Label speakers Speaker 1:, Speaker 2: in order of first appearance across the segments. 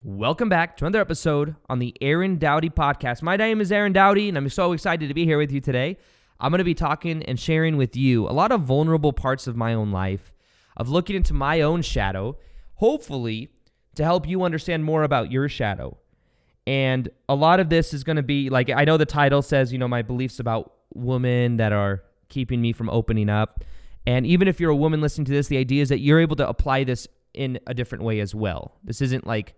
Speaker 1: Welcome back to another episode on the Aaron Doughty podcast. My name is Aaron Doughty, and I'm so excited to be here with you today. I'm going to be talking and sharing with you a lot of vulnerable parts of my own life, of looking into my own shadow, hopefully to help you understand more about your shadow. And a lot of this is going to be, like, I know the title says, my beliefs about women that are keeping me from opening up. And even if you're a woman listening to this, the idea is that you're able to apply this in a different way as well. This isn't like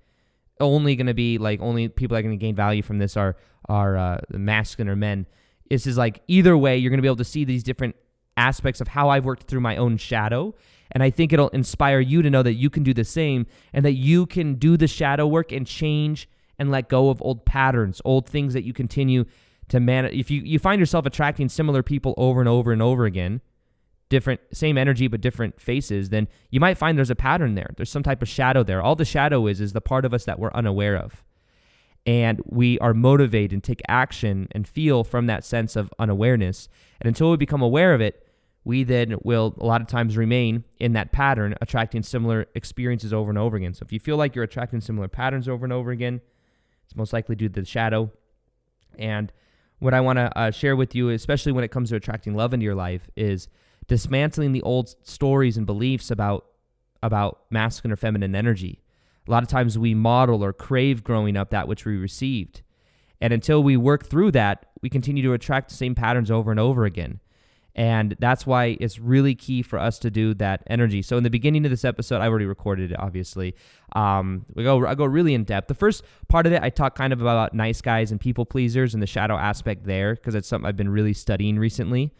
Speaker 1: only going to be like only people that are going to gain value from this are masculine or men. This is like either way, you're going to be able to see these different aspects of how I've worked through my own shadow. And I think it'll inspire you to know that you can do the same and that you can do the shadow work and change and let go of old patterns, old things that you continue to manage. If you find yourself attracting similar people over and over and over again, same energy but different faces, then you might find there's a pattern there. There's some type of shadow there. All the shadow is the part of us that we're unaware of. And we are motivated and take action and feel from that sense of unawareness. And until we become aware of it, we then will a lot of times remain in that pattern, attracting similar experiences over and over again. So if you feel like you're attracting similar patterns over and over again, it's most likely due to the shadow. And what I want to share with you, especially when it comes to attracting love into your life, is dismantling the old stories and beliefs about masculine or feminine energy. A lot of times we model or crave growing up that which we received. And until we work through that, we continue to attract the same patterns over and over again. And that's why it's really key for us to do that energy. So in the beginning of this episode, I already recorded it, obviously. I go really in depth. The first part of it, I talk kind of about nice guys and people pleasers and the shadow aspect there, because it's something I've been really studying recently.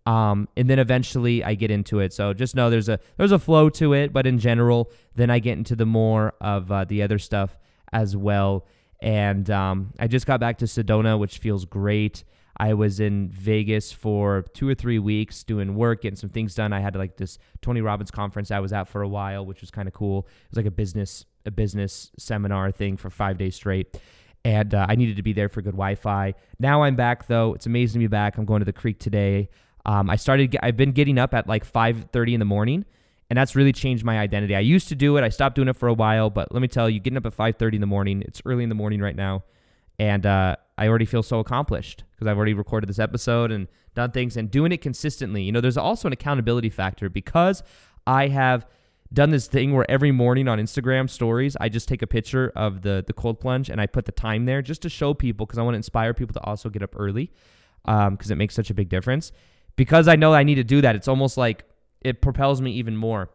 Speaker 1: And then eventually I get into it. So just know there's a flow to it, but in general, then I get into the more of the other stuff as well. And I just got back to Sedona, which feels great. I was in Vegas for 2 or 3 weeks doing work, getting some things done. I had like this Tony Robbins conference I was at for a while, which was kind of cool. It was like a business seminar thing for 5 days straight. And I needed to be there for good Wi-Fi. Now I'm back, though. It's amazing to be back. I'm going to the creek today. I've been getting up at like 5:30 in the morning, and that's really changed my identity. I used to do it. I stopped doing it for a while, but let me tell you, getting up at 5:30 in the morning, it's early in the morning right now, and I already feel so accomplished because I've already recorded this episode and done things and doing it consistently. There's also an accountability factor because I have done this thing where every morning on Instagram stories, I just take a picture of the cold plunge and I put the time there just to show people, because I want to inspire people to also get up early because it makes such a big difference. Because I know I need to do that, it's almost like it propels me even more.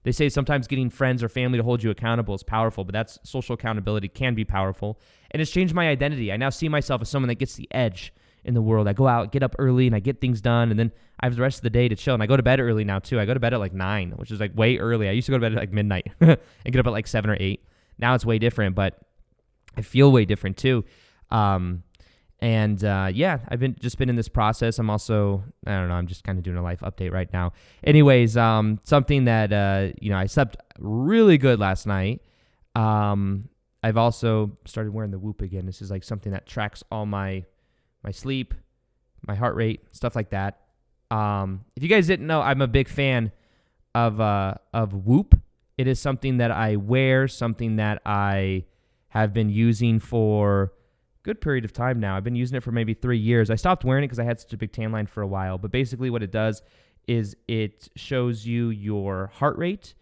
Speaker 1: They say sometimes getting friends or family to hold you accountable is powerful, but that's social accountability can be powerful. And it's changed my identity. I now see myself as someone that gets the edge in the world. I go out, get up early, and I get things done, and then I have the rest of the day to chill. And I go to bed early now, too. I go to bed at like 9, which is like way early. I used to go to bed at like midnight and get up at like 7 or 8. Now it's way different, but I feel way different, too. I've been in this process. I'm also, I'm just kind of doing a life update right now. Anyways, something that, I slept really good last night. I've also started wearing the Whoop again. This is like something that tracks all my sleep, my heart rate, stuff like that. If you guys didn't know, I'm a big fan of Whoop. It is something that I wear, something that I have been using for good period of time now. I've been using it for maybe 3 years. I stopped wearing it because I had such a big tan line for a while. But basically what it does is it shows you your heart rate.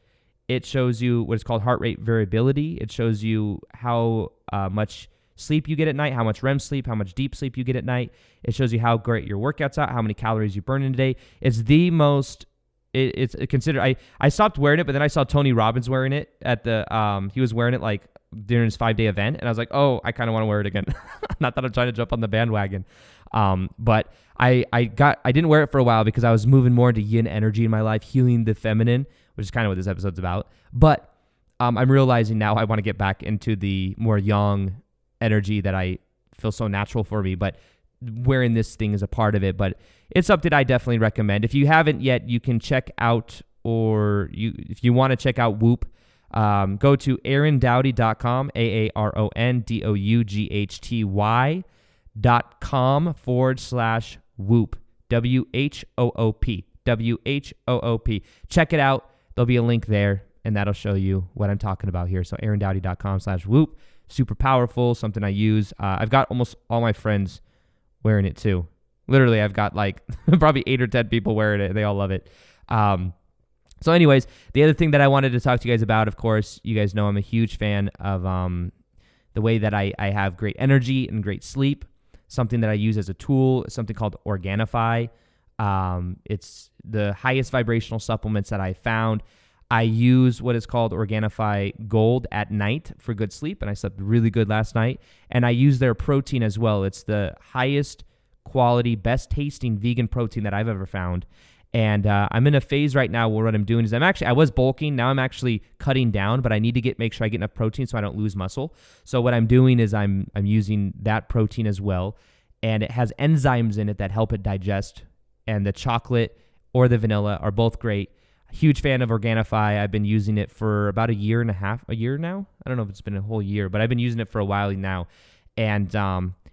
Speaker 1: It shows you what is called heart rate variability. It shows you how much sleep you get at night, how much REM sleep, how much deep sleep you get at night. It shows you how great your workouts are, how many calories you burn in a day. It's the most... It's considered... I stopped wearing it, but then I saw Tony Robbins wearing it at the... he was wearing it like during his 5-day event, and I was like, oh, I kind of want to wear it again. Not that I'm trying to jump on the bandwagon, but I didn't wear it for a while because I was moving more into yin energy in my life, healing the feminine, which is kind of what this episode's about. But I'm realizing now I want to get back into the more yang energy that I feel so natural for me, but wearing this thing is a part of it. But it's something I definitely recommend. If you haven't yet, you can check out, if you want to check out Whoop, go to aarondoughty.com, AARONDOUGHTY.com/Whoop, WHOOP. Check it out. There'll be a link there, and that'll show you what I'm talking about here. So aarondoughty.com/Whoop. super powerful, something I use. I've got almost all my friends wearing it too. Literally, I've got like probably 8 or 10 people wearing it. They all love it. So anyways, the other thing that I wanted to talk to you guys about, of course, you guys know I'm a huge fan of the way that I have great energy and great sleep. Something that I use as a tool, something called Organifi. It's the highest vibrational supplements that I found. I use what is called Organifi Gold at night for good sleep, and I slept really good last night. And I use their protein as well. It's the highest quality, best tasting vegan protein that I've ever found. And I'm in a phase right now where what I'm doing is I was bulking. Now I'm actually cutting down, but I need to make sure I get enough protein so I don't lose muscle. So what I'm doing is I'm using that protein as well. And it has enzymes in it that help it digest. And the chocolate or the vanilla are both great. Huge fan of Organifi. I've been using it for about a year now. I don't know if it's been a whole year, but I've been using it for a while now. And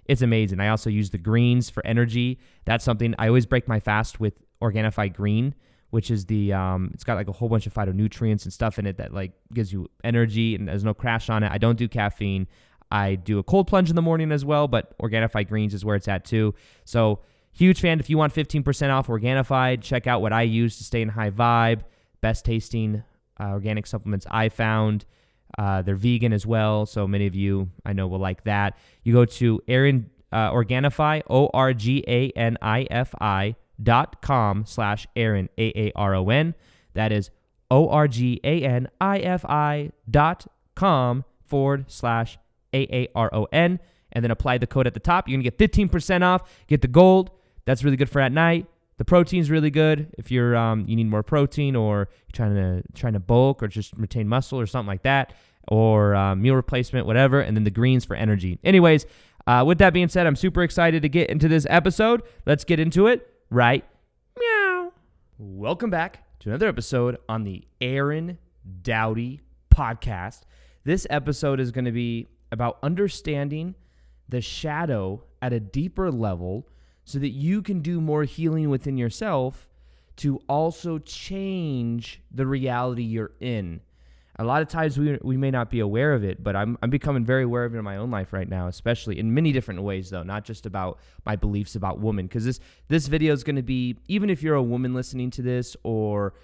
Speaker 1: it's amazing. I also use the greens for energy. That's something I always break my fast with Organifi Green, which is it's got like a whole bunch of phytonutrients and stuff in it that like gives you energy, and there's no crash on it. I don't do caffeine. I do a cold plunge in the morning as well, but Organifi Greens is where it's at too. So huge fan. If you want 15% off Organifi, check out what I use to stay in high vibe. Best tasting organic supplements I found. They're vegan as well, so many of you I know will like that. You go to Organifi, ORGANIFI.com/Aaron, AARON. That is ORGANIFI.com/AARON. And then apply the code at the top. You're going to get 15% off. Get the gold. That's really good for at night. The protein's really good if you're you need more protein, or you're trying to bulk or just retain muscle or something like that, or meal replacement, whatever. And then the greens for energy. Anyways, with that being said, I'm super excited to get into this episode. Let's get into it right meow. Welcome back to another episode on the Aaron Doughty podcast. This episode is going to be about understanding the shadow at a deeper level so that you can do more healing within yourself to also change the reality you're in. A lot of times we may not be aware of it, but I'm becoming very aware of it in my own life right now, especially in many different ways, though, not just about my beliefs about women. Because this video is going to be, even if you're a woman listening to this, or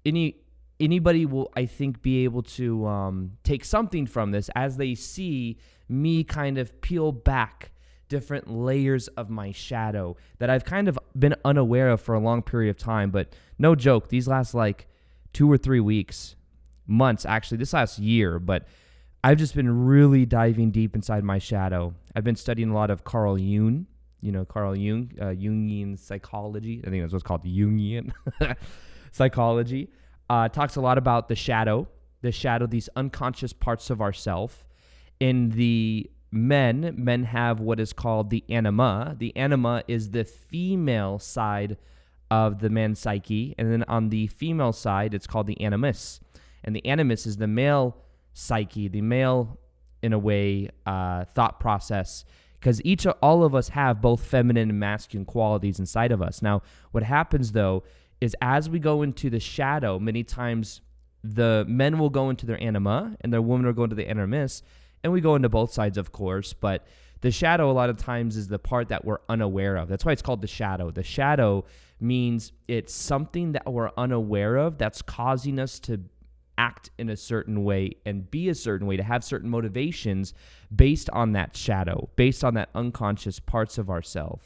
Speaker 1: anybody will, I think, be able to take something from this as they see me kind of peel back different layers of my shadow that I've kind of been unaware of for a long period of time. But no joke, these last like 2 or 3 weeks, months, actually, this last year, but I've just been really diving deep inside my shadow. I've been studying a lot of Carl Jung, Jungian psychology. I think that's what's called Jungian psychology. Talks a lot about the shadow, these unconscious parts of ourself. In the men have what is called the anima. The anima is the female side of the man's psyche. And then on the female side, it's called the animus. And the animus is the male psyche, the male, in a way, thought process. Because all of us have both feminine and masculine qualities inside of us. Now, what happens, though, is as we go into the shadow, many times the men will go into their anima and the women will go into the animus. And we go into both sides, of course, but the shadow a lot of times is the part that we're unaware of. That's why it's called the shadow. The shadow means it's something that we're unaware of that's causing us to act in a certain way and be a certain way, to have certain motivations based on that shadow, based on that unconscious parts of ourselves.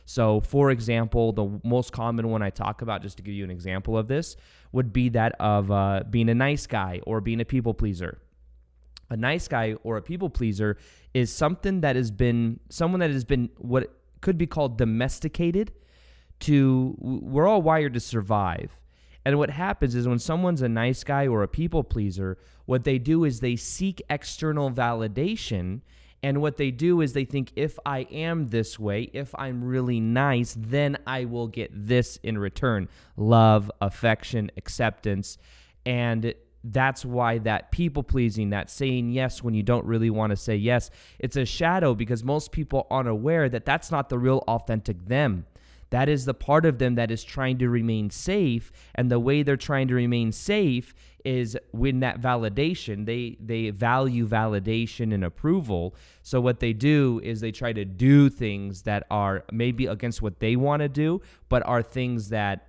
Speaker 1: So, for example, the most common one I talk about, just to give you an example of this, would be that of being a nice guy or being a people pleaser. A nice guy or a people pleaser is someone that has been what could be called domesticated to, we're all wired to survive. And what happens is when someone's a nice guy or a people pleaser, what they do is they seek external validation. And what they do is they think, if I am this way, if I'm really nice, then I will get this in return: love, affection, acceptance. And that's why that people-pleasing, that saying yes when you don't really want to say yes, it's a shadow, because most people aren't aware that that's not the real authentic them. That is the part of them that is trying to remain safe. And the way they're trying to remain safe is when that validation, they value validation and approval. So what they do is they try to do things that are maybe against what they want to do, but are things that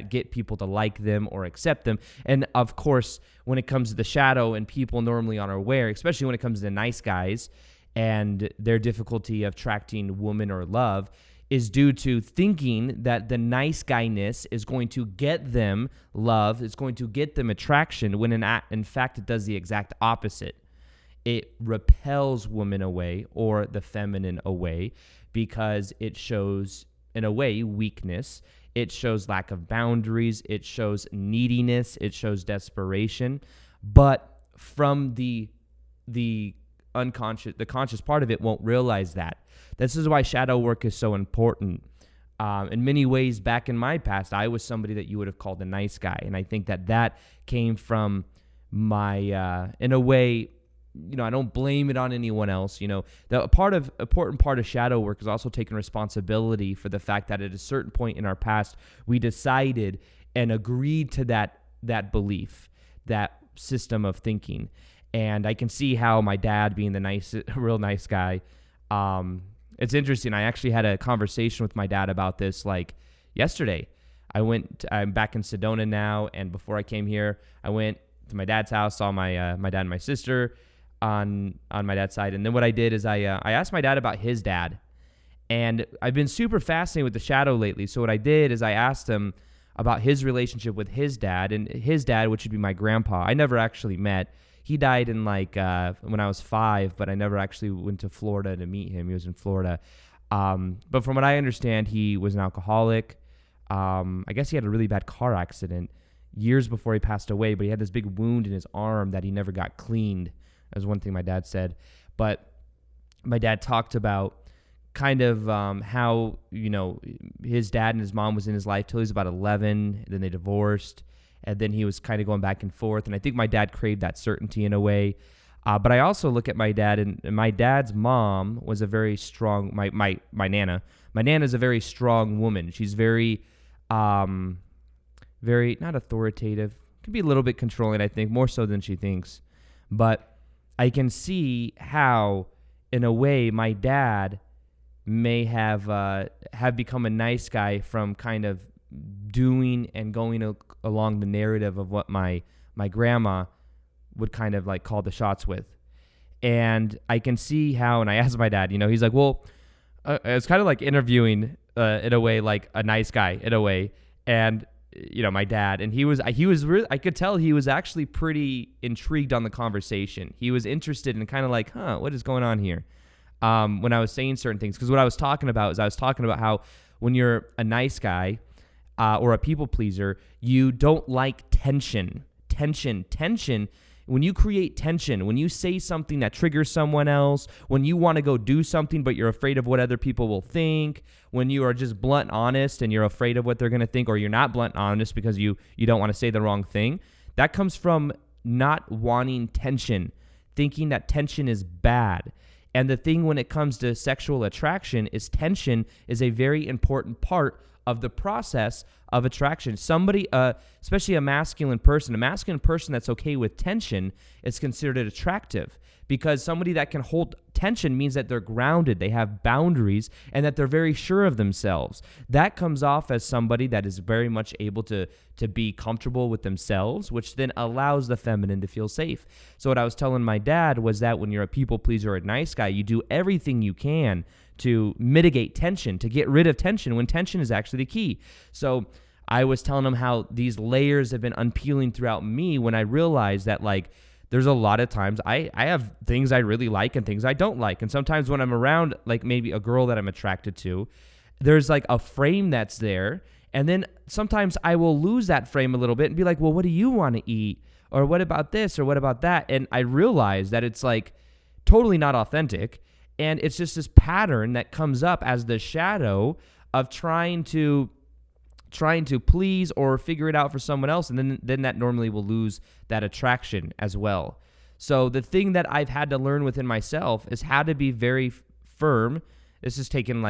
Speaker 1: get people to like them or accept them. And of course, when it comes to the shadow, and people normally aren't aware, especially when it comes to nice guys and their difficulty of attracting women or love, is due to thinking that the nice guyness is going to get them love, it's going to get them attraction, when in fact it does the exact opposite. It repels women away, or the feminine away, because it shows, in a way, weakness. It shows lack of boundaries. It shows neediness. It shows desperation. But from the conscious part of it won't realize that. This is why shadow work is so important. In many ways, back in my past, I was somebody that you would have called a nice guy. And I think that came from my, in a way, I don't blame it on anyone else. The important part of shadow work is also taking responsibility for the fact that at a certain point in our past, we decided and agreed to that belief, that system of thinking. And I can see how my dad, being the real nice guy, it's interesting. I actually had a conversation with my dad about this like yesterday. I'm back in Sedona now, and before I came here, I went to my dad's house, saw my dad and my sister on my dad's side. And then what I did is I asked my dad about his dad. And I've been super fascinated with the shadow lately. So what I did is I asked him about his relationship with his dad. And his dad, which would be my grandpa, I never actually met. He died in when I was 5, but I never actually went to Florida to meet him. He was in Florida. But from what I understand, he was an alcoholic. I guess he had a really bad car accident years before he passed away, but he had this big wound in his arm that he never got cleaned. That was one thing my dad said. But my dad talked about kind of how, his dad and his mom was in his life till he was about 11. Then they divorced. And then he was kind of going back and forth. And I think my dad craved that certainty in a way. But I also look at my dad, and my dad's mom was a very strong, my Nana. My Nana's a very strong woman. She's very, very, not authoritative. Can be a little bit controlling, I think, more so than she thinks. But I can see how, in a way, my dad may have become a nice guy from kind of doing and going along the narrative of what my grandma would kind of like call the shots with. And I can see how, and I asked my dad, he's like, well, it's kind of like interviewing in a way, like a nice guy in a way. And my dad, and he was really, I could tell he was actually pretty intrigued on the conversation. He was interested in kind of like, what is going on here? When I was saying certain things, because what I was talking about is how when you're a nice guy or a people pleaser, you don't like tension. When you create tension, when you say something that triggers someone else, when you want to go do something but you're afraid of what other people will think, when you are just blunt honest and you're afraid of what they're going to think, or you're not blunt honest because you don't want to say the wrong thing, that comes from not wanting tension, thinking that tension is bad. And the thing when it comes to sexual attraction is tension is a very important part of the process of attraction. Somebody, especially a masculine person that's okay with tension is considered attractive, because somebody that can hold tension means that they're grounded, they have boundaries, and that they're very sure of themselves. That comes off as somebody that is very much able to be comfortable with themselves, which then allows the feminine to feel safe. So what I was telling my dad was that when you're a people pleaser or a nice guy, you do everything you can to mitigate tension, to get rid of tension, when tension is actually the key. So I was telling him how these layers have been unpeeling throughout me when I realized that, like, there's a lot of times I have things I really like and things I don't like. And sometimes when I'm around, like, maybe a girl that I'm attracted to, there's like a frame that's there. And then sometimes I will lose that frame a little bit and be like, well, what do you want to eat? Or what about this? Or what about that? And I realize that it's like totally not authentic. And it's just this pattern that comes up as the shadow of trying to please or figure it out for someone else. And then that normally will lose that attraction as well. So the thing that I've had to learn within myself is how to be very firm. This has taken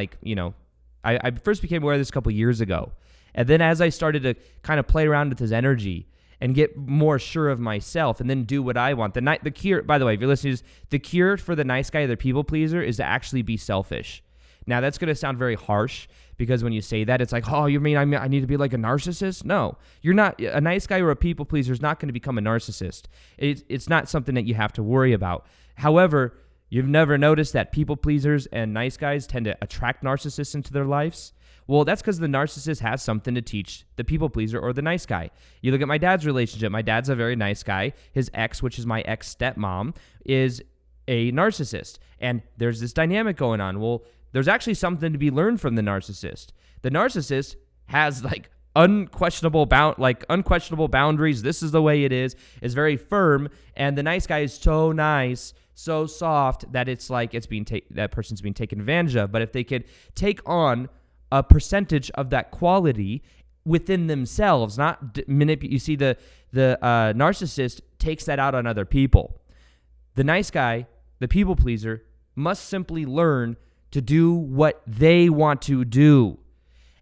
Speaker 1: I first became aware of this a couple years ago. And then as I started to kind of play around with his energy and get more sure of myself and then do what I want. The cure, by the way, if you're listening to this, the cure for the nice guy, the people pleaser, is to actually be selfish. Now, that's going to sound very harsh because when you say that, it's like, oh, you mean I need to be like a narcissist? No, you're not. A nice guy or a people pleaser is not going to become a narcissist. It's not something that you have to worry about. However, you've never noticed that people pleasers and nice guys tend to attract narcissists into their lives? Well, that's because the narcissist has something to teach the people pleaser or the nice guy. You look at my dad's relationship. My dad's a very nice guy. His ex, which is my ex-stepmom, is a narcissist. And there's this dynamic going on. Well, there's actually something to be learned from the narcissist. The narcissist has unquestionable boundaries. This is the way it is very firm. And the nice guy is so nice, so soft that it's like that person's being taken advantage of. But if they could take on a percentage of that quality within themselves, not manipulate. You see, the narcissist takes that out on other people. The nice guy, the people pleaser, must simply learn to do what they want to do.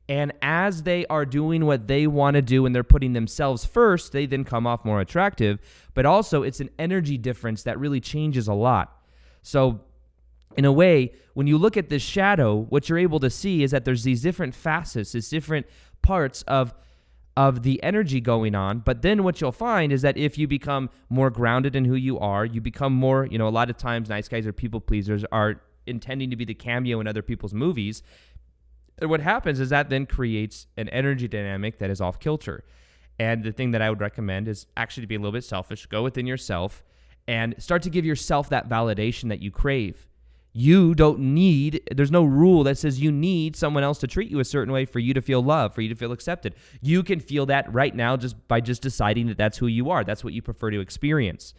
Speaker 1: And as they are doing what they want to do and they're putting themselves first, they then come off more attractive. But also, it's an energy difference that really changes a lot. So in a way, when you look at this shadow, what you're able to see is that there's these different facets, these different parts of the energy going on. But then what you'll find is that if you become more grounded in who you are, you become more, a lot of times nice guys or people pleasers are intending to be the cameo in other people's movies. And what happens is that then creates an energy dynamic that is off kilter. And the thing that I would recommend is actually to be a little bit selfish, go within yourself and start to give yourself that validation that you crave. There's no rule that says you need someone else to treat you a certain way for you to feel loved, for you to feel accepted. You can feel that right now just by deciding that that's who you are. That's what you prefer to experience.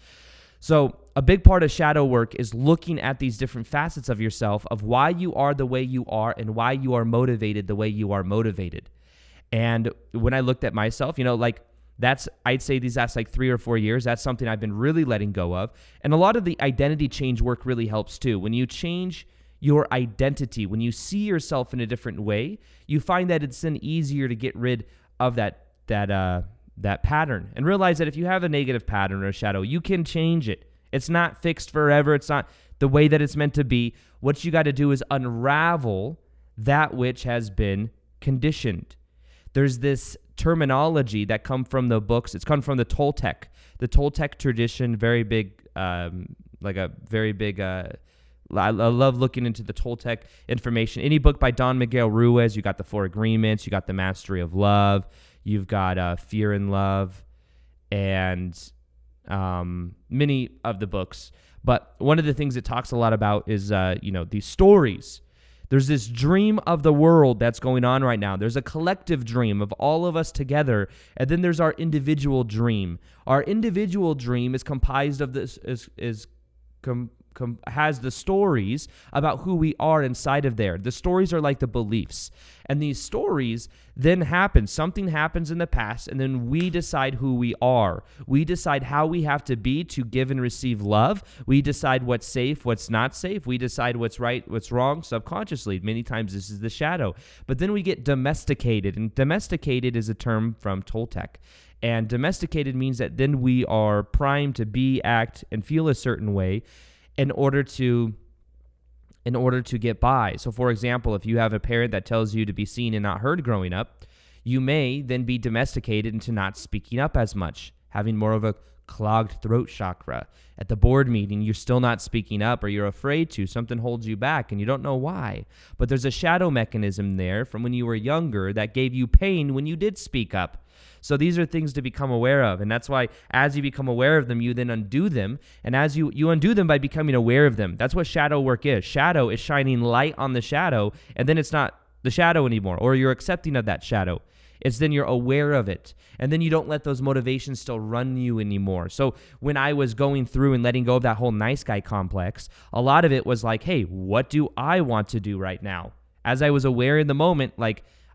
Speaker 1: So a big part of shadow work is looking at these different facets of yourself, of why you are the way you are and why you are motivated the way you are motivated. And when I looked at myself, I'd say these last 3 or 4 years, that's something I've been really letting go of. And a lot of the identity change work really helps too. When you change your identity, when you see yourself in a different way, you find that it's then easier to get rid of that pattern and realize that if you have a negative pattern or a shadow, you can change it. It's not fixed forever. It's not the way that it's meant to be. What you got to do is unravel that which has been conditioned. There's this terminology that come from the books. It's come from the Toltec tradition. Very big, I love looking into the Toltec information. Any book by Don Miguel Ruiz, you got the 4 Agreements, you got the Mastery of Love, you've got Fear and Love, and many of the books. But one of the things it talks a lot about is, these stories. There's this dream of the world that's going on right now. There's a collective dream of all of us together, and then there's our individual dream. Our individual dream is comprised of this has the stories about who we are inside of there. The stories are like the beliefs. And these stories then happen. Something happens in the past, and then we decide who we are. We decide how we have to be to give and receive love. We decide what's safe, what's not safe. We decide what's right, what's wrong subconsciously. Many times this is the shadow. But then we get domesticated, and domesticated is a term from Toltec. And domesticated means that then we are primed to be, act, and feel a certain way in order to get by. So for example, if you have a parent that tells you to be seen and not heard growing up, you may then be domesticated into not speaking up as much, having more of a clogged throat chakra. At the board meeting, you're still not speaking up, or you're afraid to. Something holds you back and you don't know why. But there's a shadow mechanism there from when you were younger that gave you pain when you did speak up. So these are things to become aware of. And that's why as you become aware of them, you then undo them. And as you undo them by becoming aware of them. That's what shadow work is. Shadow is shining light on the shadow, and then it's not the shadow anymore, or you're accepting of that shadow. It's then you're aware of it. And then you don't let those motivations still run you anymore. So when I was going through and letting go of that whole nice guy complex, a lot of it was like, hey, what do I want to do right now? As I was aware in the moment,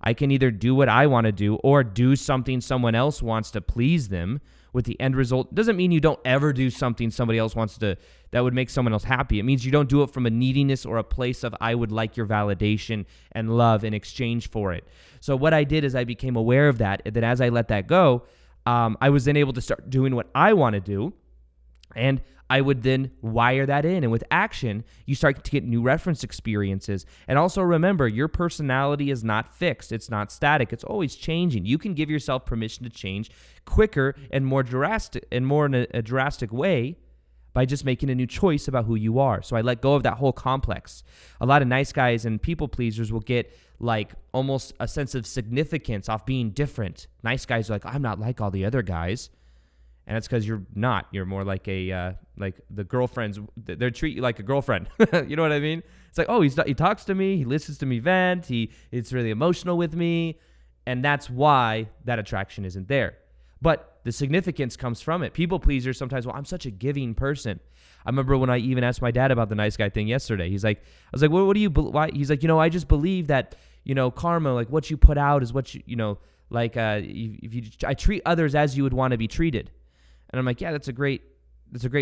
Speaker 1: I can either do what I want to do or do something someone else wants to please them, with the end result. It doesn't mean you don't ever do something somebody else wants to, that would make someone else happy. It means you don't do it from a neediness or a place of, I would like your validation and love in exchange for it. So what I did is I became aware of that. And then as I let that go, I was then able to start doing what I want to do. And I would then wire that in. And with action, you start to get new reference experiences. And also remember, your personality is not fixed. It's not static. It's always changing. You can give yourself permission to change quicker and more drastic, and more in a drastic way by just making a new choice about who you are. So I let go of that whole complex. A lot of nice guys and people pleasers will get like almost a sense of significance off being different. Nice guys are like, I'm not like all the other guys. And it's because you're not. You're more like like the girlfriends. They treat you like a girlfriend. You know what I mean? It's like, oh, he talks to me. He listens to me vent. It's really emotional with me. And that's why that attraction isn't there. But the significance comes from it. People pleasers sometimes, well, I'm such a giving person. I remember when I even asked my dad about the nice guy thing yesterday. He's like, I was like, well, what do you, why? He's like, I just believe that, karma, like what you put out is what I treat others as you would want to be treated. And I'm like, yeah, that's a great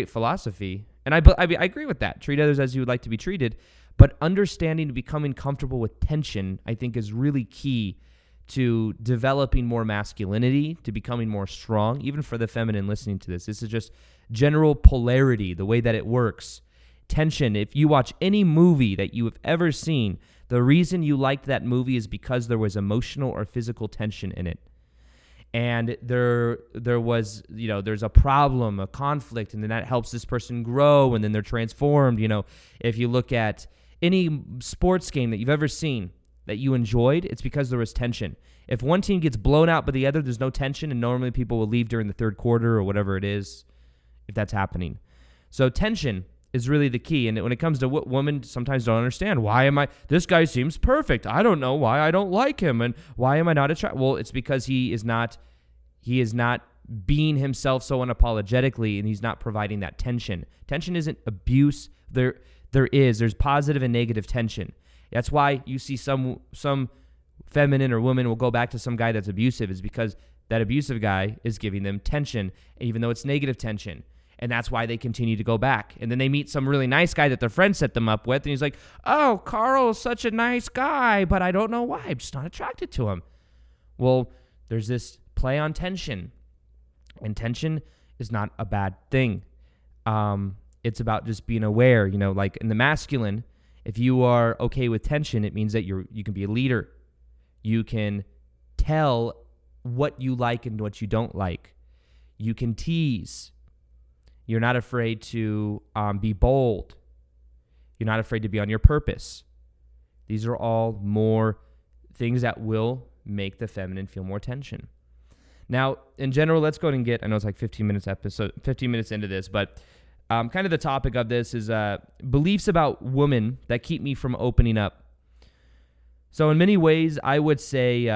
Speaker 1: philosophy. And I agree with that. Treat others as you would like to be treated. But understanding and becoming comfortable with tension, I think, is really key to developing more masculinity, to becoming more strong, even for the feminine listening to this. This is just general polarity, the way that it works. Tension, if you watch any movie that you have ever seen, the reason you liked that movie is because there was emotional or physical tension in it. And there was, there's a problem, a conflict, and then that helps this person grow, and then they're transformed. If you look at any sports game that you've ever seen that you enjoyed, it's because there was tension. If one team gets blown out by the other, there's no tension, and normally people will leave during the third quarter or whatever it is, if that's happening. So tension is really the key. And when it comes to what women sometimes don't understand, this guy seems perfect. I don't know why I don't like him, and why am I not attracted? Well, it's because he is not being himself so unapologetically, and he's not providing that tension. Tension isn't abuse. There's positive and negative tension. That's why you see some feminine or woman will go back to some guy that's abusive, is because that abusive guy is giving them tension, even though it's negative tension. And that's why they continue to go back. And then they meet some really nice guy that their friend set them up with. And he's like, oh, Carl's such a nice guy, but I don't know why. I'm just not attracted to him. Well, there's this play on tension. And tension is not a bad thing. It's about just being aware. Like in the masculine, if you are okay with tension, it means that you can be a leader. You can tell what you like and what you don't like. You can tease. You're not afraid to be bold. You're not afraid to be on your purpose. These are all more things that will make the feminine feel more tension. Now, in general, let's go ahead and I know it's like 15 minutes into this, but kind of the topic of this is beliefs about women that keep me from opening up. So in many ways, I would say,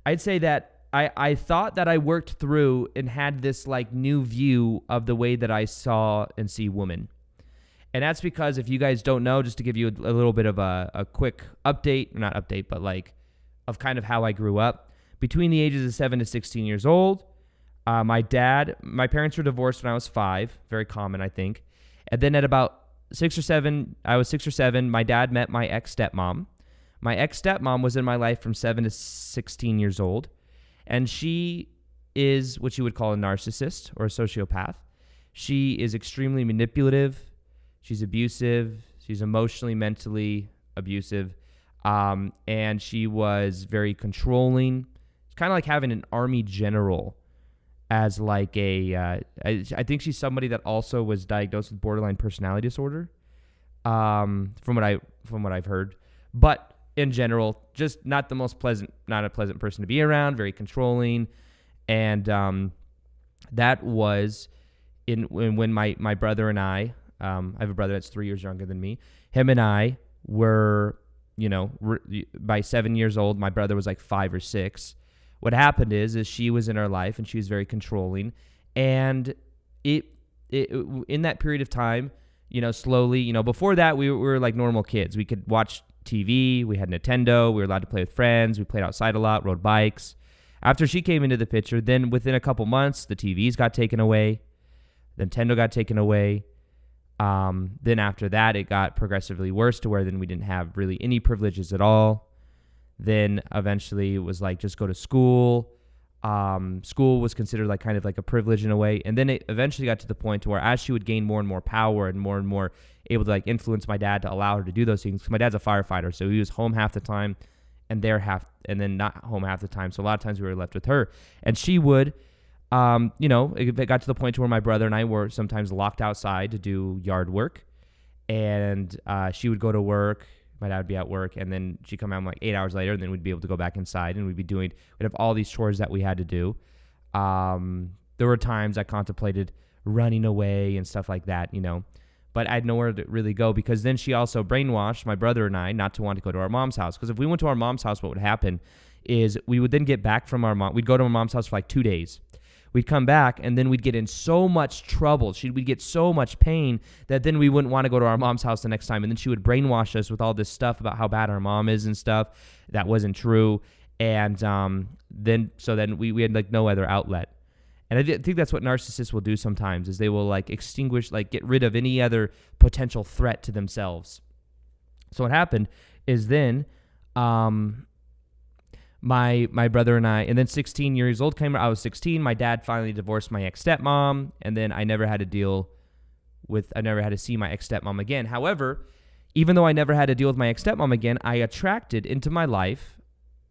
Speaker 1: I'd say that I thought that I worked through and had this like new view of the way that I saw and see women. And that's because, if you guys don't know, just to give you a little bit of a quick update, not update, but like of kind of how I grew up. Between the ages of 7 to 16 years old, my parents were divorced when I was 5, very common, I think. And then at about 6 or 7, my dad met my ex-stepmom. My ex-stepmom was in my life from 7 to 16 years old. And she is what you would call a narcissist or a sociopath. She is extremely manipulative. She's abusive. She's emotionally, mentally abusive. And she was very controlling. It's kind of like having an army general as like I think she's somebody that also was diagnosed with borderline personality disorder, from what I've heard. But in general, just not a pleasant person to be around, very controlling. And that was when my brother and I have a brother that's 3 years younger than me. Him and I were, by 7 years old, my brother was like 5 or 6. What happened is she was in our life, and she was very controlling. And it in that period of time, slowly, before that, we were like normal kids. We could watch TV, we had Nintendo, we were allowed to play with friends, we played outside a lot, rode bikes. After she came into the picture, then within a couple months, the TVs got taken away. Nintendo got taken away. Then after that, it got progressively worse to where then we didn't have really any privileges at all. Then eventually it was like, just go to school. School was considered like kind of like a privilege in a way. And then it eventually got to the point to where as she would gain more and more power and more able to like influence my dad to allow her to do those things. 'Cause my dad's a firefighter, so he was home half the time and and then not home half the time. So a lot of times we were left with her, and she would, it got to the point to where my brother and I were sometimes locked outside to do yard work, and she would go to work. My dad would be at work, and then she'd come out like 8 hours later, and then we'd be able to go back inside, and we'd have all these chores that we had to do. There were times I contemplated running away and stuff like that, but I had nowhere to really go, because then she also brainwashed my brother and I not to want to go to our mom's house. Because if we went to our mom's house, what would happen is we would then get back from our mom. We'd go to our mom's house for like 2 days. We'd come back, and then we'd get in so much trouble. We'd get so much pain that then we wouldn't want to go to our mom's house the next time. And then she would brainwash us with all this stuff about how bad our mom is and stuff that wasn't true. And then we had like no other outlet. And I think that's what narcissists will do sometimes, is they will like extinguish, like get rid of any other potential threat to themselves. So what happened is then my brother and I, and then 16 years old came. I was 16. My dad finally divorced my ex-stepmom, and then I never had to see my ex-stepmom again. However, even though I never had to deal with my ex-stepmom again, I attracted into my life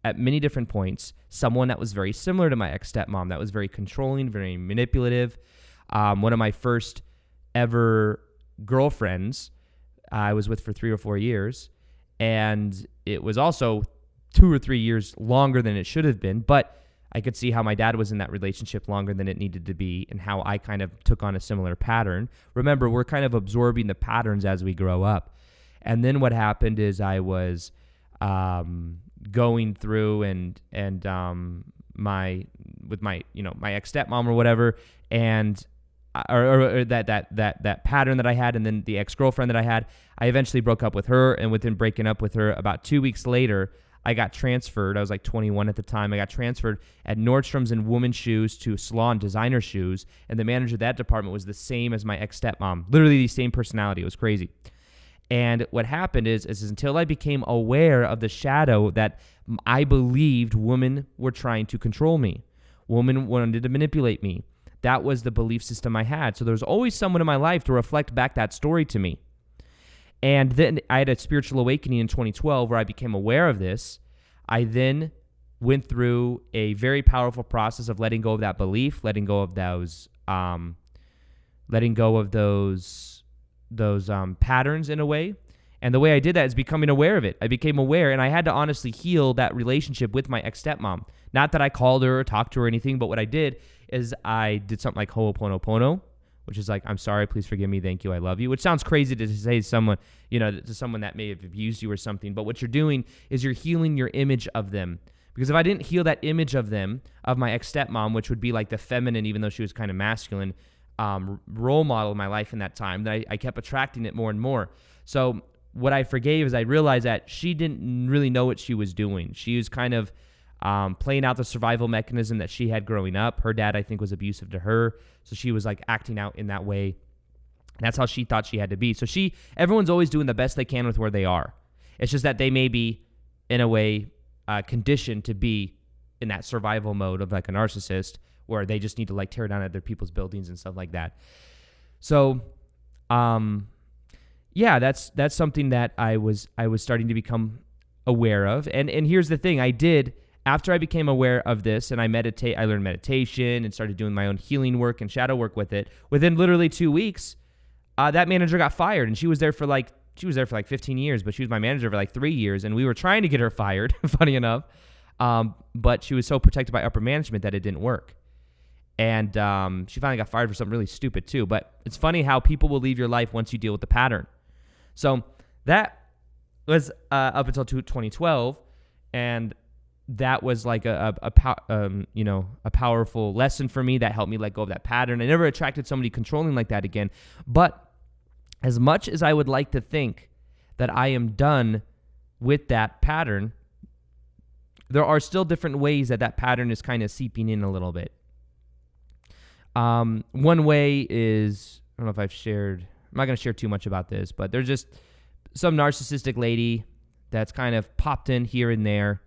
Speaker 1: at many different points someone that was very similar to my ex-stepmom, that was very controlling, very manipulative. One of my first ever girlfriends I was with for 3 or 4 years, and it was also 2 or 3 years longer than it should have been, but I could see how my dad was in that relationship longer than it needed to be, and how I kind of took on a similar pattern. Remember, we're kind of absorbing the patterns as we grow up. And then what happened is I was going through and my ex-stepmom or whatever, and or that pattern that I had, and then the ex-girlfriend that I had, I eventually broke up with her, and within breaking up with her, about 2 weeks later, I got transferred. I was like 21 at the time. I got transferred at Nordstrom's in women's shoes to Salon designer shoes, and the manager of that department was the same as my ex-stepmom, literally the same personality. It was crazy. And what happened is until I became aware of the shadow that I believed women were trying to control me. Women wanted to manipulate me. That was the belief system I had. So there was always someone in my life to reflect back that story to me. And then I had a spiritual awakening in 2012 where I became aware of this. I then went through a very powerful process of letting go of that belief, letting go of those patterns in a way. And the way I did that is becoming aware of it. I became aware, and I had to honestly heal that relationship with my ex-stepmom. Not that I called her or talked to her or anything, but what I did is I did something like Ho'oponopono, which is like, I'm sorry, please forgive me, thank you, I love you, which sounds crazy to say to someone, to someone that may have abused you or something. But what you're doing is you're healing your image of them. Because if I didn't heal that image of them, of my ex-stepmom, which would be like the feminine, even though she was kind of masculine, role model in my life in that time, that I kept attracting it more and more. So what I forgave is I realized that she didn't really know what she was doing. She was kind of playing out the survival mechanism that she had growing up. Her dad, I think, was abusive to her, so she was like acting out in that way. And that's how she thought she had to be. So everyone's always doing the best they can with where they are. It's just that they may be, in a way, conditioned to be in that survival mode of like a narcissist, where they just need to like tear down other people's buildings and stuff like that. So, that's something that I was starting to become aware of. And here's the thing, after I became aware of this and I learned meditation and started doing my own healing work and shadow work with it. Within literally 2 weeks, that manager got fired, and she was there for like 15 years, but she was my manager for like 3 years, and we were trying to get her fired, funny enough. But she was so protected by upper management that it didn't work. And she finally got fired for something really stupid too. But it's funny how people will leave your life once you deal with the pattern. So that was up until 2012, and that was like a powerful lesson for me that helped me let go of that pattern. I never attracted somebody controlling like that again. But as much as I would like to think that I am done with that pattern, there are still different ways that pattern is kind of seeping in a little bit. One way is, I don't know if I've shared, I'm not going to share too much about this, but there's just some narcissistic lady that's kind of popped in here and there,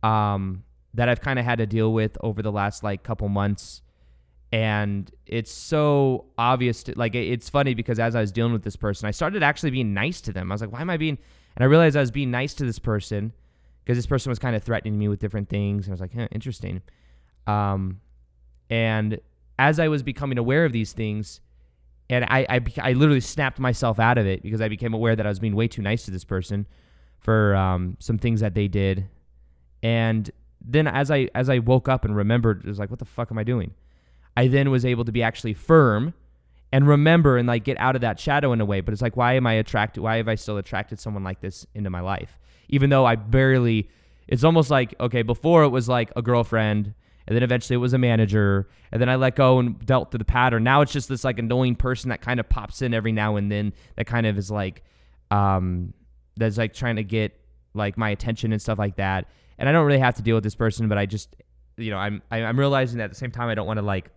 Speaker 1: that I've kind of had to deal with over the last like couple months. And it's so obvious it's funny because as I was dealing with this person, I started actually being nice to them. I was like, why am I being, and I realized I was being nice to this person because this person was kind of threatening me with different things. And I was like, interesting. And as I was becoming aware of these things, and I literally snapped myself out of it because I became aware that I was being way too nice to this person for some things that they did. And then as I woke up and remembered, it was like, what the fuck am I doing? I then was able to be actually firm and remember and like get out of that shadow in a way. But it's like, why have I still attracted someone like this into my life? Even though it's almost like, okay, before it was like a girlfriend, and then eventually it was a manager, and then I let go and dealt with the pattern. Now it's just this like annoying person that kind of pops in every now and then that kind of is like, that's like trying to get like my attention and stuff like that. And I don't really have to deal with this person, but I just, I'm realizing that at the same time I don't want to like,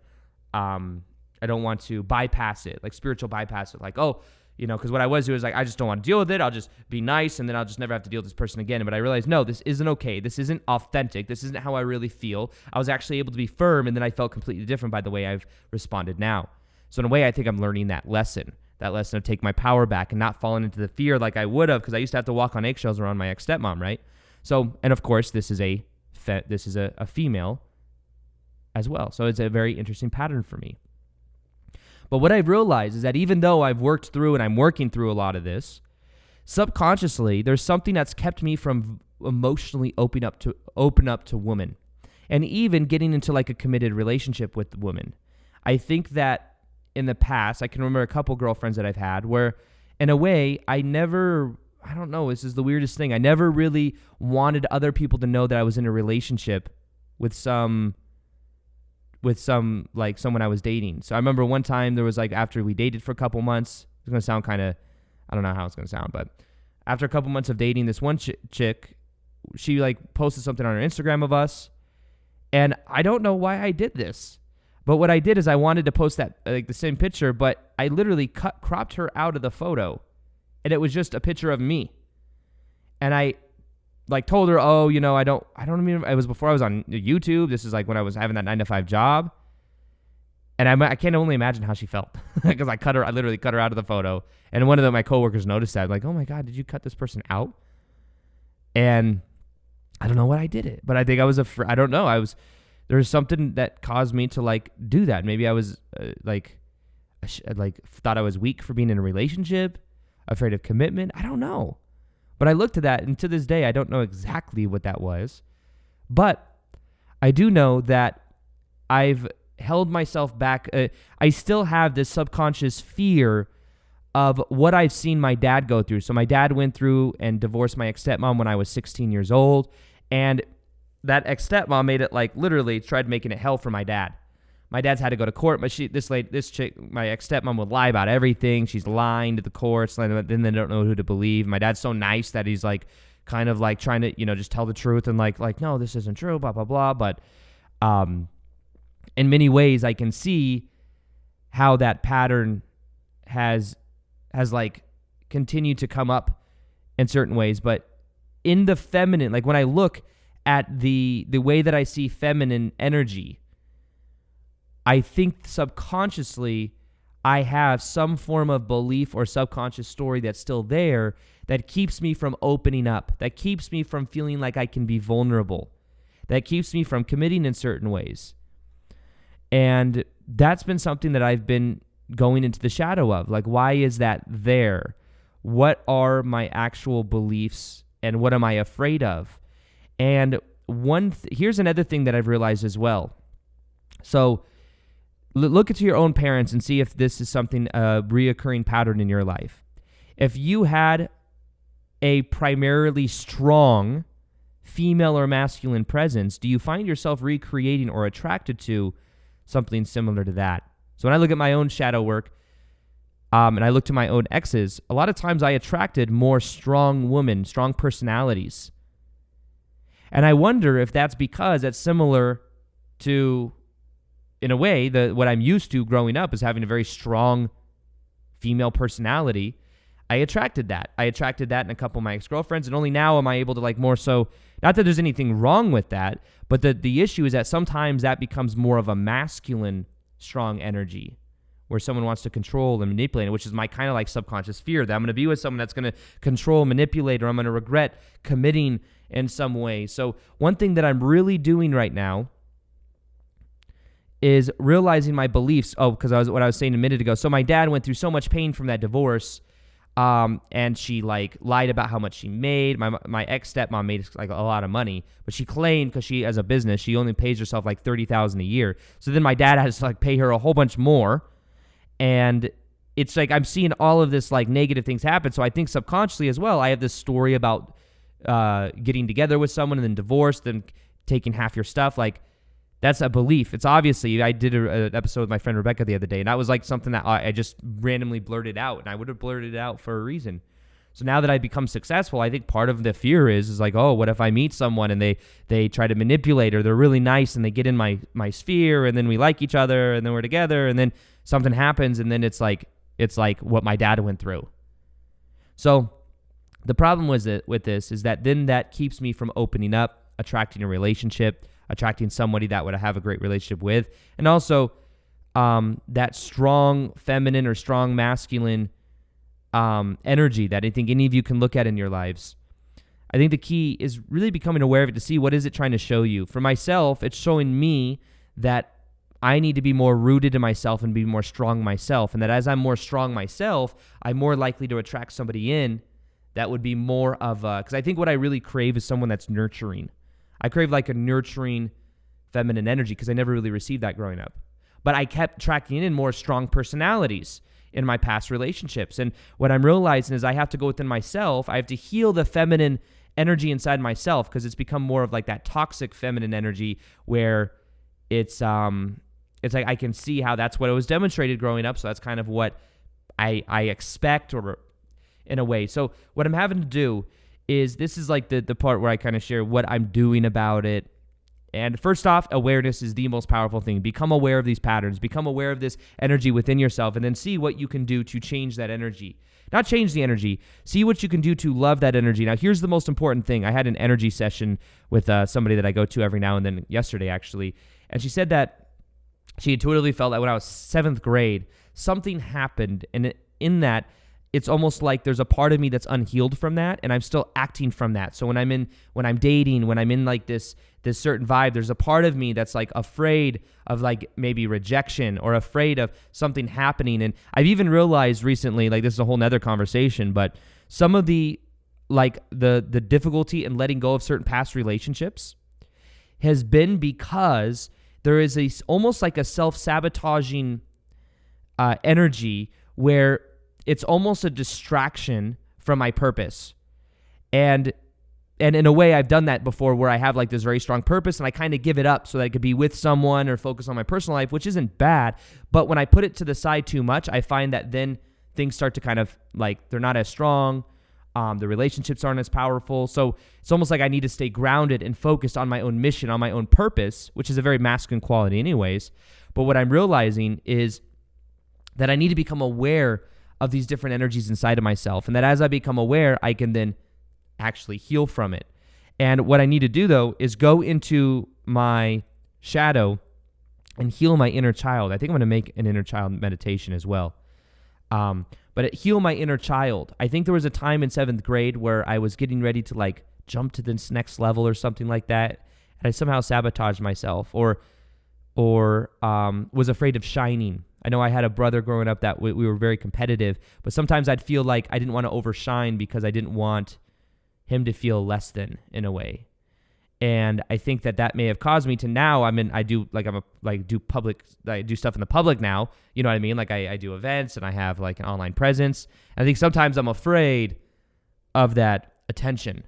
Speaker 1: I don't want to bypass it, like spiritual bypass it, like, because what I was doing is like, I just don't want to deal with it. I'll just be nice, and then I'll just never have to deal with this person again. But I realized, no, this isn't okay. This isn't authentic. This isn't how I really feel. I was actually able to be firm, and then I felt completely different by the way I've responded now. So in a way, I think I'm learning that lesson of take my power back and not falling into the fear like I would have, because I used to have to walk on eggshells around my ex-stepmom, right? So, and of course, this is a female as well. So it's a very interesting pattern for me. But what I've realized is that even though I've worked through and I'm working through a lot of this, subconsciously, there's something that's kept me from emotionally open up to women, and even getting into like a committed relationship with women. I think that in the past, I can remember a couple girlfriends that I've had where, in a way, I don't know, this is the weirdest thing. I never really wanted other people to know that I was in a relationship with some like someone I was dating. So I remember one time there was like, after we dated for a couple months, it's going to sound kind of, I don't know how it's going to sound, but after a couple months of dating this one chick, she like posted something on her Instagram of us. And I don't know why I did this, but what I did is I wanted to post that, like the same picture, but I literally cropped her out of the photo, and it was just a picture of me. And I like told her, I don't mean, it was before I was on YouTube. This is like when I was having that 9-to-5 job. And I can't only imagine how she felt because I literally cut her out of the photo. And one of my coworkers noticed that, like, oh my God, did you cut this person out? And I don't know what I did it, but I think I was I don't know. There was something that caused me to like do that. Maybe I was thought I was weak for being in a relationship, afraid of commitment. I don't know. But I looked at that, and to this day, I don't know exactly what that was. But I do know that I've held myself back. I still have this subconscious fear of what I've seen my dad go through. So my dad went through and divorced my ex-stepmom when I was 16 years old. And that ex-stepmom made it like literally tried making it hell for my dad. My dad's had to go to court, but this chick, my ex-stepmom, would lie about everything. She's lying to the courts, then they don't know who to believe. My dad's so nice that he's like, kind of like trying to, just tell the truth and like, no, this isn't true, blah, blah, blah. But in many ways, I can see how that pattern has like continued to come up in certain ways. But in the feminine, like when I look at the way that I see feminine energy, I think subconsciously I have some form of belief or subconscious story that's still there that keeps me from opening up, that keeps me from feeling like I can be vulnerable, that keeps me from committing in certain ways. And that's been something that I've been going into the shadow of. Like, why is that there? What are my actual beliefs and what am I afraid of? And here's another thing that I've realized as well. So look into your own parents and see if this is something, a reoccurring pattern in your life. If you had a primarily strong female or masculine presence, do you find yourself recreating or attracted to something similar to that? So when I look at my own shadow work, and I look to my own exes, a lot of times I attracted more strong women, strong personalities. And I wonder if that's because that's similar to, in a way, what I'm used to growing up is having a very strong female personality. I attracted that in a couple of my ex-girlfriends, and only now am I able to like more so, not that there's anything wrong with that, but the issue is that sometimes that becomes more of a masculine strong energy where someone wants to control and manipulate, which is my kind of like subconscious fear that I'm going to be with someone that's going to control, manipulate, or I'm going to regret committing in some way. So one thing that I'm really doing right now is realizing my beliefs. Because what I was saying a minute ago. So my dad went through so much pain from that divorce, and she like lied about how much she made. My ex-stepmom made like a lot of money, but she claimed because she, as a business, she only pays herself like $30,000 a year. So then my dad has to like pay her a whole bunch more, and it's like I'm seeing all of this like negative things happen. So I think subconsciously as well, I have this story about getting together with someone and then divorce, then taking half your stuff. Like that's a belief. It's obviously, I did an episode with my friend Rebecca the other day, and that was like something that I just randomly blurted out, and I would have blurted it out for a reason. So now that I've become successful, I think part of the fear is like, oh, what if I meet someone and they try to manipulate, or they're really nice and they get in my sphere, and then we like each other and then we're together, and then something happens, and then it's like what my dad went through. So the problem with this is that then that keeps me from opening up, attracting a relationship, attracting somebody that would have a great relationship with, and also that strong feminine or strong masculine energy that I think any of you can look at in your lives. I think the key is really becoming aware of it to see what is it trying to show you. For myself, it's showing me that I need to be more rooted in myself and be more strong myself, and that as I'm more strong myself, I'm more likely to attract somebody in that would be more of a, because I think what I really crave is someone that's nurturing. I crave like a nurturing feminine energy because I never really received that growing up. But I kept attracting in more strong personalities in my past relationships. And what I'm realizing is I have to go within myself. I have to heal the feminine energy inside myself, because it's become more of like that toxic feminine energy where it's like I can see how that's what it was demonstrated growing up. So that's kind of what I expect, or in a way. So what I'm having to do is, this is like the part where I kind of share what I'm doing about it. And first off, awareness is the most powerful thing. Become aware of these patterns. Become aware of this energy within yourself, and then see what you can do to change that energy. Not change the energy. See what you can do to love that energy. Now, here's the most important thing. I had an energy session with somebody that I go to every now and then, yesterday actually, and she said that she intuitively felt that when I was 7th grade, something happened, and in that, it's almost like there's a part of me that's unhealed from that, and I'm still acting from that. So when I'm dating, when I'm in like this certain vibe, there's a part of me that's like afraid of like maybe rejection, or afraid of something happening. And I've even realized recently, like this is a whole nother conversation, but some of the like the difficulty in letting go of certain past relationships has been because there is almost like a self-sabotaging energy where it's almost a distraction from my purpose. And in a way, I've done that before, where I have like this very strong purpose and I kind of give it up so that I could be with someone or focus on my personal life, which isn't bad. But when I put it to the side too much, I find that then things start to kind of like, they're not as strong. The relationships aren't as powerful. So it's almost like I need to stay grounded and focused on my own mission, on my own purpose, which is a very masculine quality anyways. But what I'm realizing is that I need to become aware of these different energies inside of myself. And that as I become aware, I can then actually heal from it. And what I need to do, though, is go into my shadow and heal my inner child. I think I'm going to make an inner child meditation as well. But heal my inner child. I think there was a time in 7th grade where I was getting ready to like jump to this next level or something like that, and I somehow sabotaged myself, or was afraid of shining. I know I had a brother growing up that we were very competitive, but sometimes I'd feel like I didn't want to overshine because I didn't want him to feel less than, in a way. And I think that may have caused me to now, I do stuff in the public now, you know what I mean? Like I do events and I have like an online presence. And I think sometimes I'm afraid of that attention,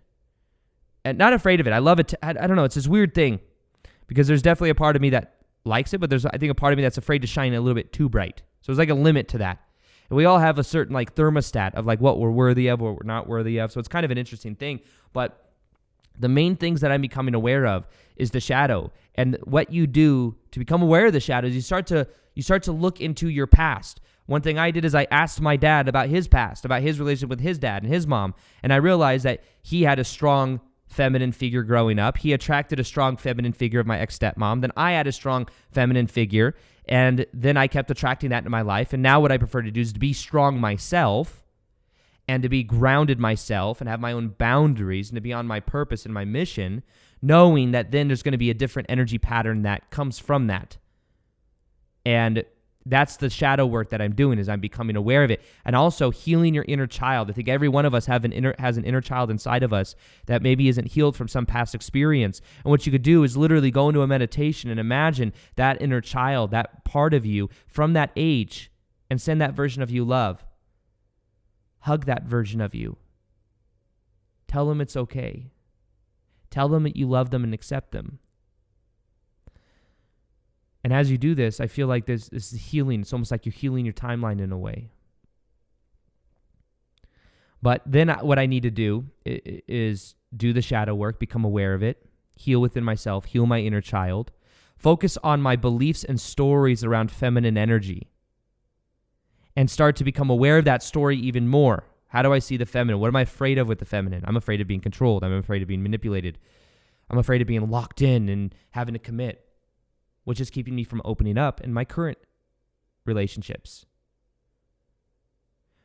Speaker 1: and not afraid of it. I love it. I don't know. It's this weird thing, because there's definitely a part of me that likes it, but there's, I think, a part of me that's afraid to shine a little bit too bright. So there's like a limit to that. And we all have a certain like thermostat of like what we're worthy of, what we're not worthy of. So it's kind of an interesting thing. But The main things that I'm becoming aware of is the shadow. And what you do to become aware of the shadows, you start to look into your past. One thing I did is I asked my dad about his past, about his relationship with his dad and his mom. And I realized that he had a strong feminine figure growing up. He attracted a strong feminine figure of my ex-stepmom. Then I had a strong feminine figure. And then I kept attracting that into my life. And now what I prefer to do is to be strong myself and to be grounded myself and have my own boundaries and to be on my purpose and my mission, knowing that then there's going to be a different energy pattern that comes from that. And that's the shadow work that I'm doing, is I'm becoming aware of it. And also healing your inner child. I think every one of us has an inner child inside of us that maybe isn't healed from some past experience. And what you could do is literally go into a meditation and imagine that inner child, that part of you from that age, and send that version of you love. Hug that version of you. Tell them it's okay. Tell them that you love them and accept them. And as you do this, I feel like this is healing. It's almost like you're healing your timeline in a way. But then what I need to do is do the shadow work, become aware of it, heal within myself, heal my inner child, focus on my beliefs and stories around feminine energy, and start to become aware of that story even more. How do I see the feminine? What am I afraid of with the feminine? I'm afraid of being controlled. I'm afraid of being manipulated. I'm afraid of being locked in and having to commit, which is keeping me from opening up in my current relationships.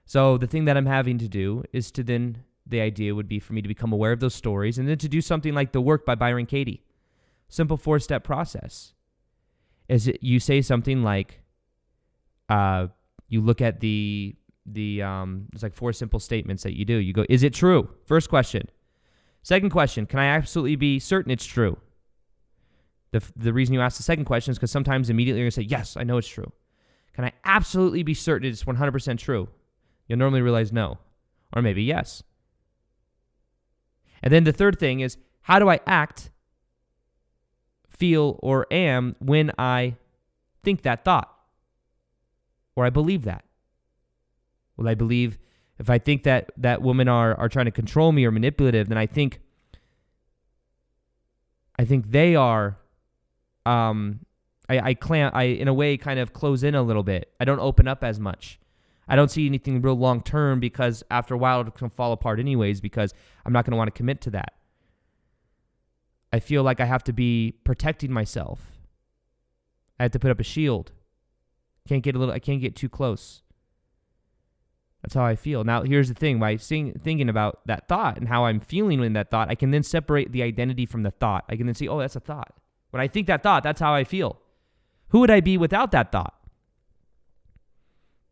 Speaker 1: So the thing that I'm having to do is to then, the idea would be for me to become aware of those stories and then to do something like The Work by Byron Katie. Simple 4-step process. You say something like, you look at it's like 4 simple statements that you do. You go, is it true? First question. Second question, can I absolutely be certain it's true? The reason you ask the second question is because sometimes immediately you're going to say, yes, I know it's true. Can I absolutely be certain it's 100% true? You'll normally realize no, or maybe yes. And then the third thing is, how do I act, feel, or am when I think that thought? Or I believe that? Will I believe, if I think that women are trying to control me or manipulative, then I think they are, I in a way kind of close in a little bit. I don't open up as much. I don't see anything real long term because after a while it's going to fall apart anyways because I'm not going to want to commit to that. I feel like I have to be protecting myself. I have to put up a shield. I can't get too close. That's how I feel. Now, here's the thing. By thinking about that thought and how I'm feeling in that thought, I can then separate the identity from the thought. I can then see, oh, that's a thought. When I think that thought, that's how I feel. Who would I be without that thought?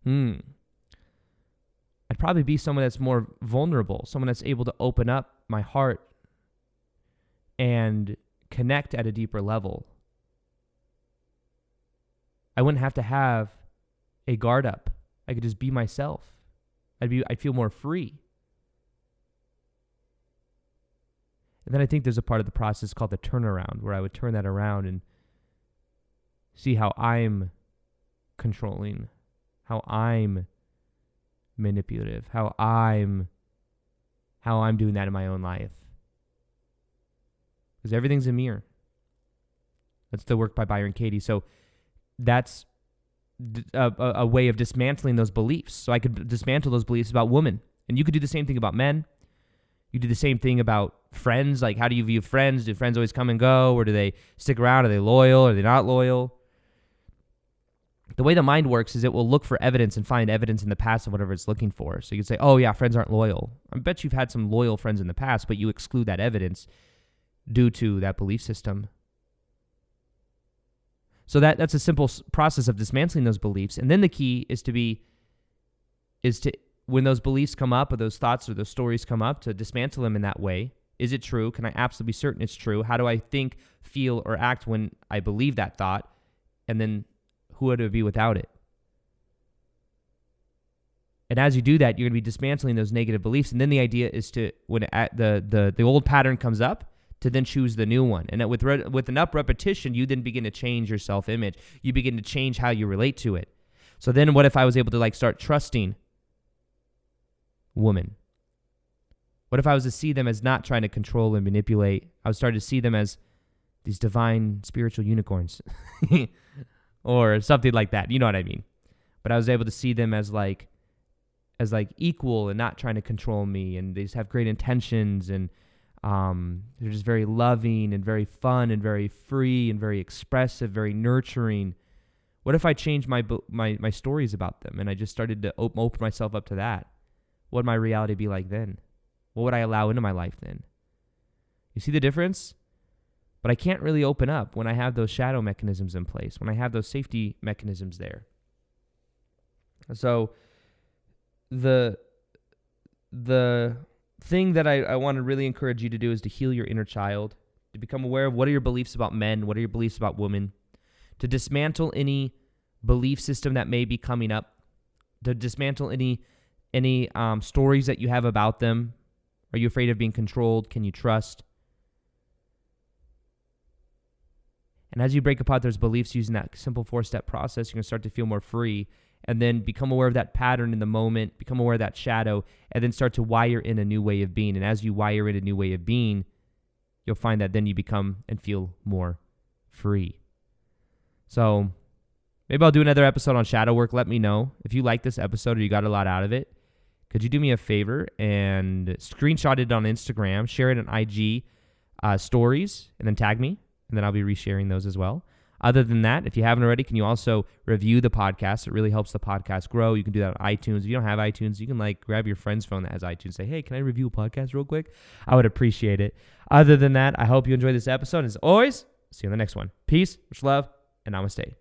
Speaker 1: I'd probably be someone that's more vulnerable, someone that's able to open up my heart and connect at a deeper level. I wouldn't have to have a guard up. I could just be myself. I'd feel more free. And then I think there's a part of the process called the turnaround, where I would turn that around and see how I'm controlling, how I'm manipulative, how I'm doing that in my own life. Because everything's a mirror. That's The Work by Byron Katie. So that's a way of dismantling those beliefs. So I could dismantle those beliefs about women. And you could do the same thing about men. You do the same thing about friends. Like, how do you view friends? Do friends always come and go? Or do they stick around? Are they loyal? Are they not loyal? The way the mind works is it will look for evidence and find evidence in the past of whatever it's looking for. So you can say, oh yeah, friends aren't loyal. I bet you've had some loyal friends in the past, but you exclude that evidence due to that belief system. So that's a simple process of dismantling those beliefs. And then the key is to when those beliefs come up or those thoughts or those stories come up, to dismantle them in that way. Is it true? Can I absolutely be certain it's true? How do I think, feel, or act when I believe that thought? And then who would it be without it? And as you do that, you're going to be dismantling those negative beliefs. And then the idea is to, when the old pattern comes up, to then choose the new one. And with enough repetition, you then begin to change your self-image. You begin to change how you relate to it. So then what if I was able to start trusting women? What if I was to see them as not trying to control and manipulate? I was starting to see them as these divine spiritual unicorns or something like that. You know what I mean? But I was able to see them as like equal and not trying to control me, and they just have great intentions, and they're just very loving and very fun and very free and very expressive, very nurturing. What if I changed my stories about them and I just started to open myself up to that? What would my reality be like then? What would I allow into my life then? You see the difference? But I can't really open up when I have those shadow mechanisms in place, when I have those safety mechanisms there. So the thing that I want to really encourage you to do is to heal your inner child, to become aware of what are your beliefs about men, what are your beliefs about women, to dismantle any belief system that may be coming up, to dismantle any stories that you have about them. Are you afraid of being controlled? Can you trust? And as you break apart those beliefs using that simple 4-step process, you're going to start to feel more free, and then become aware of that pattern in the moment, become aware of that shadow, and then start to wire in a new way of being. And as you wire in a new way of being, you'll find that then you become and feel more free. So maybe I'll do another episode on shadow work. Let me know if you like this episode or you got a lot out of it. Could you do me a favor and screenshot it on Instagram, share it on IG stories, and then tag me, and then I'll be resharing those as well. Other than that, if you haven't already, can you also review the podcast? It really helps the podcast grow. You can do that on iTunes. If you don't have iTunes, you can grab your friend's phone that has iTunes and say, hey, can I review a podcast real quick? I would appreciate it. Other than that, I hope you enjoyed this episode. As always, see you on the next one. Peace, much love, and namaste.